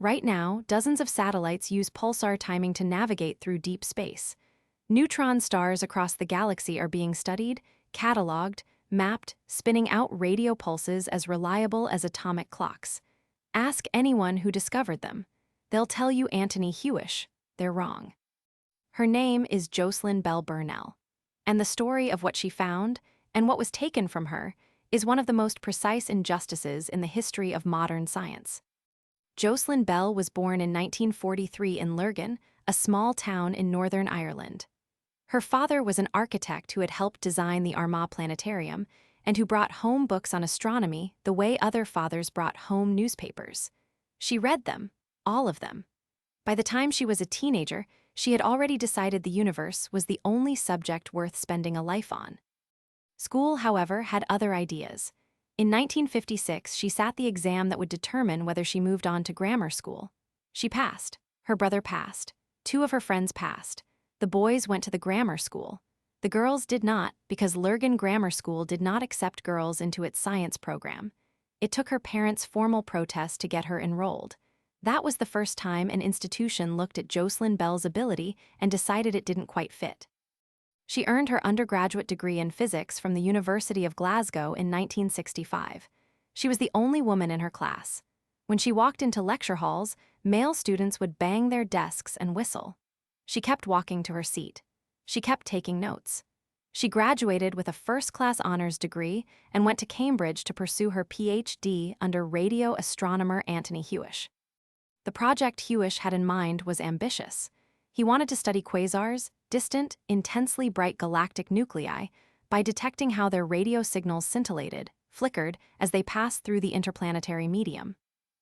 Right now, dozens of satellites use pulsar timing to navigate through deep space. Neutron stars across the galaxy are being studied, cataloged, mapped, spinning out radio pulses as reliable as atomic clocks. Ask anyone who discovered them. They'll tell you Anthony Hewish. They're wrong. Her name is Jocelyn Bell Burnell, and the story of what she found and what was taken from her is one of the most precise injustices in the history of modern science. Jocelyn Bell was born in 1943 in Lurgan, a small town in Northern Ireland. Her father was an architect who had helped design the Armagh Planetarium and who brought home books on astronomy the way other fathers brought home newspapers. She read them, all of them. By the time she was a teenager, she had already decided the universe was the only subject worth spending a life on. School, however, had other ideas. In 1956, she sat the exam that would determine whether she moved on to grammar school. She passed. Her brother passed. Two of her friends passed. The boys went to the grammar school. The girls did not, because Lurgan Grammar School did not accept girls into its science program. It took her parents' formal protest to get her enrolled. That was the first time an institution looked at Jocelyn Bell's ability and decided it didn't quite fit. She earned her undergraduate degree in physics from the University of Glasgow in 1965. She was the only woman in her class. When she walked into lecture halls, male students would bang their desks and whistle. She kept walking to her seat. She kept taking notes. She graduated with a first-class honors degree and went to Cambridge to pursue her PhD under radio astronomer Anthony Hewish. The project Hewish had in mind was ambitious. He wanted to study quasars, distant, intensely bright galactic nuclei, by detecting how their radio signals scintillated, flickered, as they passed through the interplanetary medium.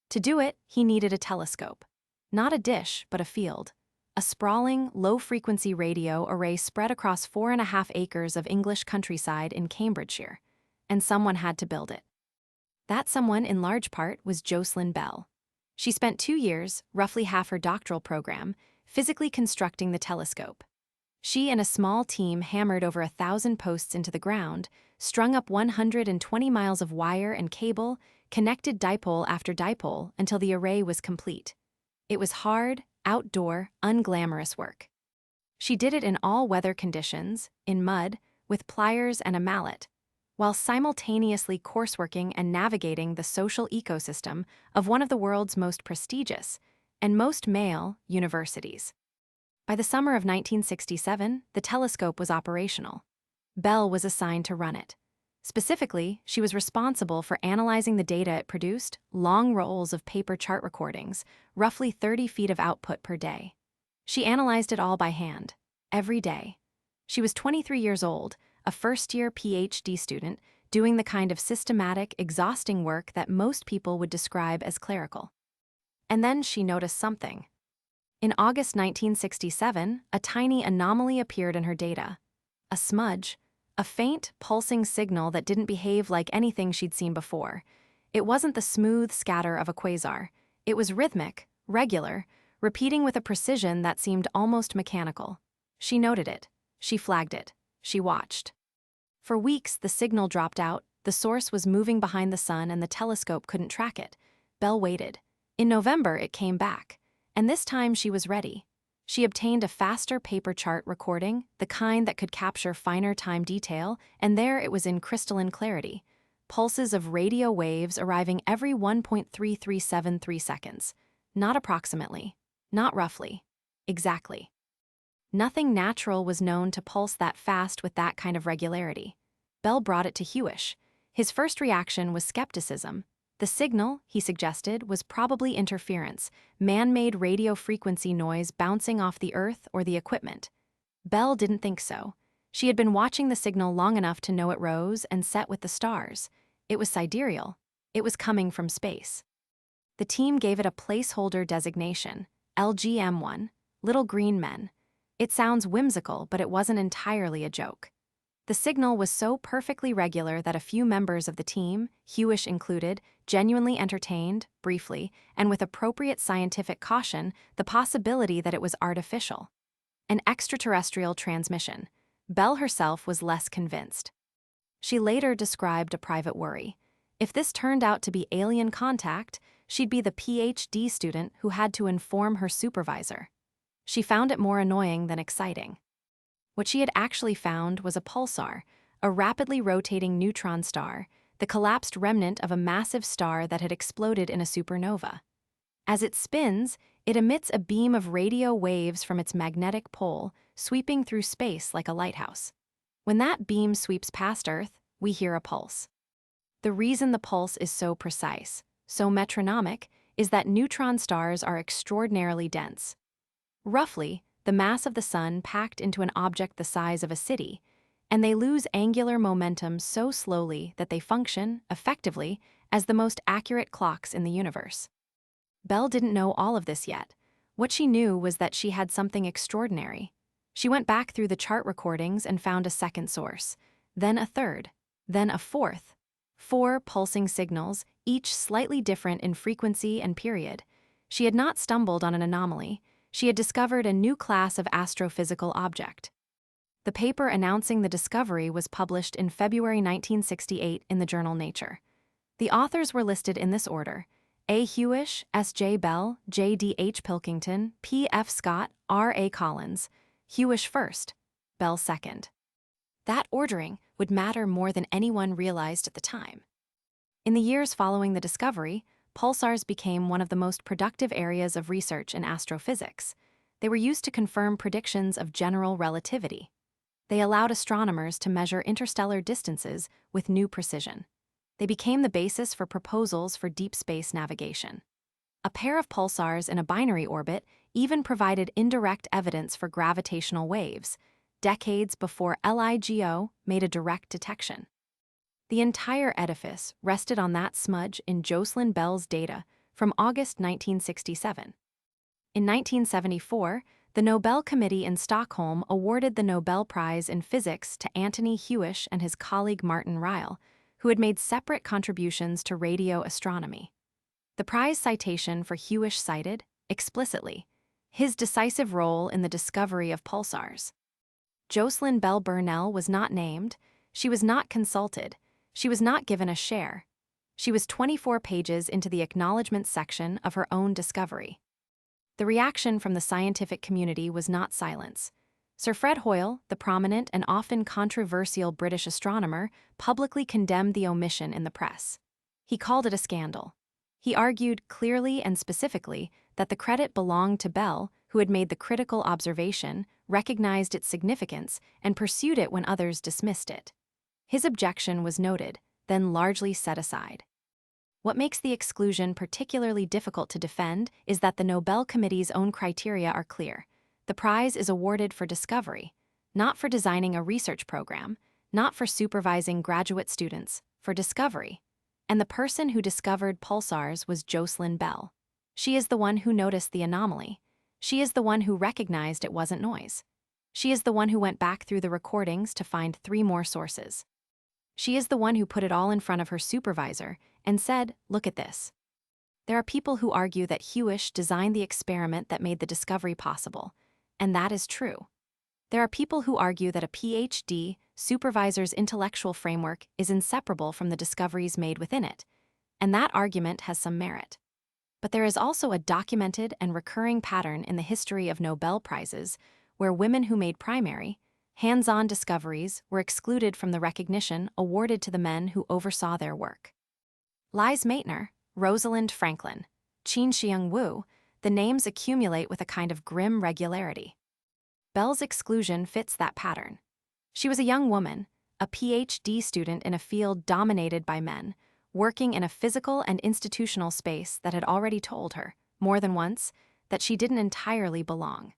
To do it, he needed a telescope. Not a dish, but a field. A sprawling, low-frequency radio array spread across 4.5 acres of English countryside in Cambridgeshire. And someone had to build it. That someone, in large part, was Jocelyn Bell. She spent 2 years, roughly half her doctoral program, physically constructing the telescope. She and a small team hammered over 1,000 posts into the ground, strung up 120 miles of wire and cable, connected dipole after dipole until the array was complete. It was hard, outdoor, unglamorous work. She did it in all weather conditions, in mud, with pliers and a mallet, while simultaneously courseworking and navigating the social ecosystem of one of the world's most prestigious and most male universities. By the summer of 1967, the telescope was operational. Bell was assigned to run it. Specifically, she was responsible for analyzing the data it produced, long rolls of paper chart recordings, roughly 30 feet of output per day. She analyzed it all by hand, every day. She was 23 years old, a first-year PhD student, doing the kind of systematic, exhausting work that most people would describe as clerical. And then she noticed something. In August 1967, a tiny anomaly appeared in her data. A smudge. A faint, pulsing signal that didn't behave like anything she'd seen before. It wasn't the smooth scatter of a quasar. It was rhythmic, regular, repeating with a precision that seemed almost mechanical. She noted it. She flagged it. She watched. For weeks, the signal dropped out, the source was moving behind the sun and the telescope couldn't track it. Bell waited. In November, it came back. And this time she was ready. She obtained a faster paper chart recording, the kind that could capture finer time detail, and there it was in crystalline clarity. Pulses of radio waves arriving every 1.3373 seconds. Not approximately. Not roughly. Exactly. Nothing natural was known to pulse that fast with that kind of regularity. Bell brought it to Hewish. His first reaction was skepticism. The signal, he suggested, was probably interference, man-made radio frequency noise bouncing off the Earth or the equipment. Bell didn't think so. She had been watching the signal long enough to know it rose and set with the stars. It was sidereal. It was coming from space. The team gave it a placeholder designation, LGM1, Little Green Men. It sounds whimsical, but it wasn't entirely a joke. The signal was so perfectly regular that a few members of the team, Hewish included, genuinely entertained, briefly, and with appropriate scientific caution, the possibility that it was artificial. An extraterrestrial transmission. Bell herself was less convinced. She later described a private worry. If this turned out to be alien contact, she'd be the PhD student who had to inform her supervisor. She found it more annoying than exciting. What she had actually found was a pulsar, a rapidly rotating neutron star, the collapsed remnant of a massive star that had exploded in a supernova. As it spins, it emits a beam of radio waves from its magnetic pole, sweeping through space like a lighthouse. When that beam sweeps past Earth, we hear a pulse. The reason the pulse is so precise, so metronomic, is that neutron stars are extraordinarily dense. Roughly, the mass of the Sun packed into an object the size of a city, and they lose angular momentum so slowly that they function, effectively, as the most accurate clocks in the universe. Bell didn't know all of this yet. What she knew was that she had something extraordinary. She went back through the chart recordings and found a second source, then a third, then a fourth. 4 pulsing signals, each slightly different in frequency and period. She had not stumbled on an anomaly. She had discovered a new class of astrophysical object. The paper announcing the discovery was published in February 1968 in the journal Nature. The authors were listed in this order: A. Hewish, S. J. Bell, J. D. H. Pilkington, P. F. Scott, R. A. Collins. Hewish first, Bell second. That ordering would matter more than anyone realized at the time. In the years following the discovery, pulsars became one of the most productive areas of research in astrophysics. They were used to confirm predictions of general relativity. They allowed astronomers to measure interstellar distances with new precision. They became the basis for proposals for deep space navigation. A pair of pulsars in a binary orbit even provided indirect evidence for gravitational waves, decades before LIGO made a direct detection. The entire edifice rested on that smudge in Jocelyn Bell's data from August 1967. In 1974, the Nobel Committee in Stockholm awarded the Nobel Prize in Physics to Antony Hewish and his colleague Martin Ryle, who had made separate contributions to radio astronomy. The prize citation for Hewish cited, explicitly, his decisive role in the discovery of pulsars. Jocelyn Bell Burnell was not named, she was not consulted, she was not given a share. She was 24 pages into the acknowledgement section of her own discovery. The reaction from the scientific community was not silence. Sir Fred Hoyle, the prominent and often controversial British astronomer, publicly condemned the omission in the press. He called it a scandal. He argued clearly and specifically that the credit belonged to Bell, who had made the critical observation, recognized its significance, and pursued it when others dismissed it. His objection was noted, then largely set aside. What makes the exclusion particularly difficult to defend is that the Nobel Committee's own criteria are clear. The prize is awarded for discovery, not for designing a research program, not for supervising graduate students, for discovery. And the person who discovered pulsars was Jocelyn Bell. She is the one who noticed the anomaly. She is the one who recognized it wasn't noise. She is the one who went back through the recordings to find 3 more sources. She is the one who put it all in front of her supervisor and said, "Look at this." There are people who argue that Hewish designed the experiment that made the discovery possible, and that is true. There are people who argue that a PhD supervisor's intellectual framework is inseparable from the discoveries made within it, and that argument has some merit. But there is also a documented and recurring pattern in the history of Nobel Prizes where women who made primary, hands-on discoveries were excluded from the recognition awarded to the men who oversaw their work. Lise Meitner, Rosalind Franklin, Qin-Shiung Wu, the names accumulate with a kind of grim regularity. Bell's exclusion fits that pattern. She was a young woman, a PhD student in a field dominated by men, working in a physical and institutional space that had already told her, more than once, that she didn't entirely belong.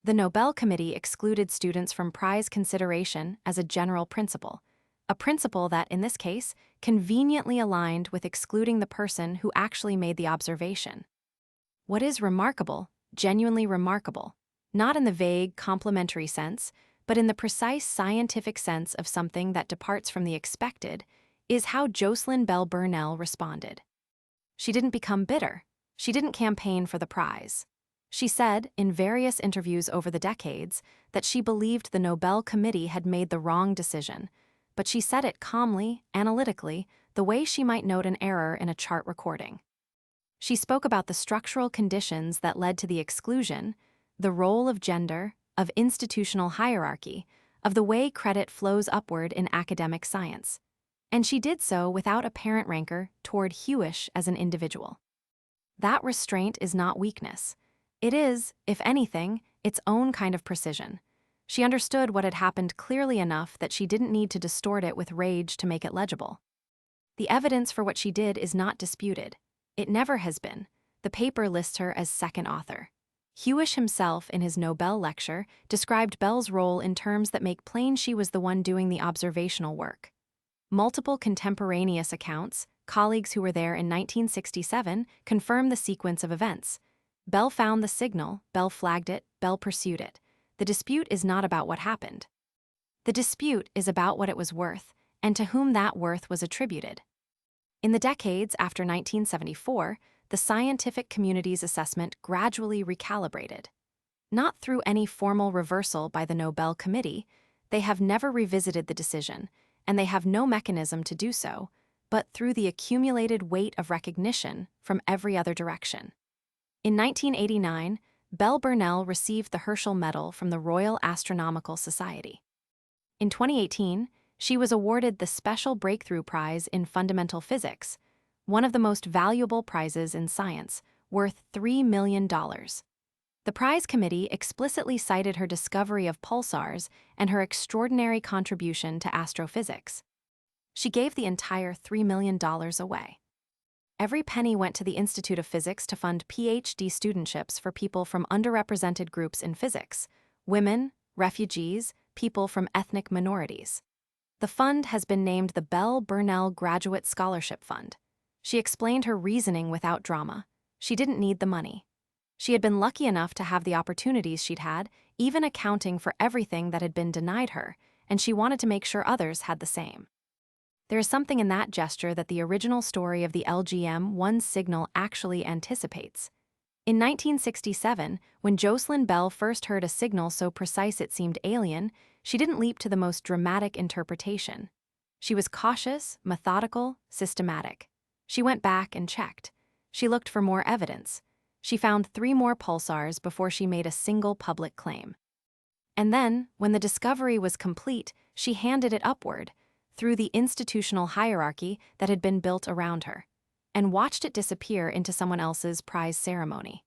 The Nobel Committee excluded students from prize consideration as a general principle, a principle that, in this case, conveniently aligned with excluding the person who actually made the observation. What is remarkable, genuinely remarkable, not in the vague, complimentary sense, but in the precise scientific sense of something that departs from the expected, is how Jocelyn Bell Burnell responded. She didn't become bitter. She didn't campaign for the prize. She said, in various interviews over the decades, that she believed the Nobel Committee had made the wrong decision, but she said it calmly, analytically, the way she might note an error in a chart recording. She spoke about the structural conditions that led to the exclusion, the role of gender, of institutional hierarchy, of the way credit flows upward in academic science. And she did so without apparent rancor toward Hewish as an individual. That restraint is not weakness. It is, if anything, its own kind of precision. She understood what had happened clearly enough that she didn't need to distort it with rage to make it legible. The evidence for what she did is not disputed. It never has been. The paper lists her as second author. Hewish himself, in his Nobel lecture, described Bell's role in terms that make plain she was the one doing the observational work. Multiple contemporaneous accounts, colleagues who were there in 1967, confirm the sequence of events. Bell found the signal, Bell flagged it, Bell pursued it. The dispute is not about what happened. The dispute is about what it was worth, and to whom that worth was attributed. In the decades after 1974, the scientific community's assessment gradually recalibrated. Not through any formal reversal by the Nobel Committee, they have never revisited the decision, and they have no mechanism to do so, but through the accumulated weight of recognition from every other direction. In 1989, Bell Burnell received the Herschel Medal from the Royal Astronomical Society. In 2018, she was awarded the Special Breakthrough Prize in Fundamental Physics, one of the most valuable prizes in science, worth $3 million. The prize committee explicitly cited her discovery of pulsars and her extraordinary contribution to astrophysics. She gave the entire $3 million away. Every penny went to the Institute of Physics to fund PhD studentships for people from underrepresented groups in physics, women, refugees, people from ethnic minorities. The fund has been named the Bell Burnell Graduate Scholarship Fund. She explained her reasoning without drama. She didn't need the money. She had been lucky enough to have the opportunities she'd had, even accounting for everything that had been denied her, and she wanted to make sure others had the same. There is something in that gesture that the original story of the LGM-1 signal actually anticipates. In 1967, when Jocelyn Bell first heard a signal so precise it seemed alien, she didn't leap to the most dramatic interpretation. She was cautious, methodical, systematic. She went back and checked. She looked for more evidence. She found 3 more pulsars before she made a single public claim. And then, when the discovery was complete, she handed it upward, through the institutional hierarchy that had been built around her, and watched it disappear into someone else's prize ceremony.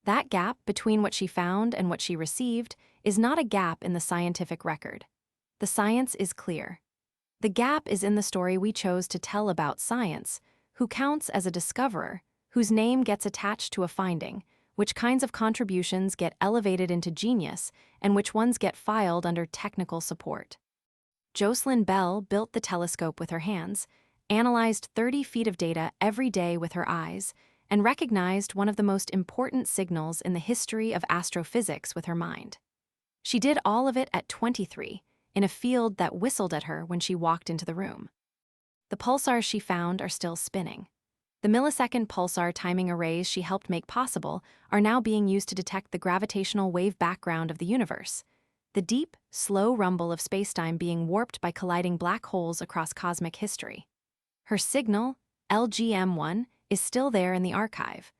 That gap between what she found and what she received is not a gap in the scientific record. The science is clear. The gap is in the story we chose to tell about science, who counts as a discoverer, whose name gets attached to a finding, which kinds of contributions get elevated into genius, and which ones get filed under technical support. Jocelyn Bell built the telescope with her hands, analyzed 30 feet of data every day with her eyes, and recognized one of the most important signals in the history of astrophysics with her mind. She did all of it at 23, in a field that whistled at her when she walked into the room. The pulsars she found are still spinning. The millisecond pulsar timing arrays she helped make possible are now being used to detect the gravitational wave background of the universe, the deep, slow rumble of spacetime being warped by colliding black holes across cosmic history. Her signal, LGM-1, is still there in the archive,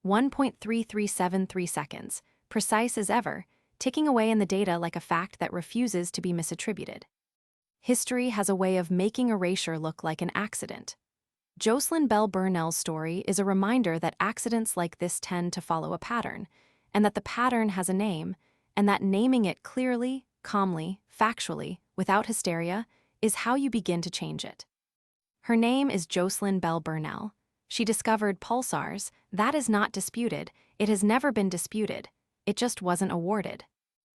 1.3373 seconds, precise as ever, ticking away in the data like a fact that refuses to be misattributed. History has a way of making erasure look like an accident. Jocelyn Bell Burnell's story is a reminder that accidents like this tend to follow a pattern, and that the pattern has a name, and that naming it clearly, calmly, factually, without hysteria, is how you begin to change it. Her name is Jocelyn Bell Burnell. She discovered pulsars. That is not disputed. It has never been disputed. It just wasn't awarded.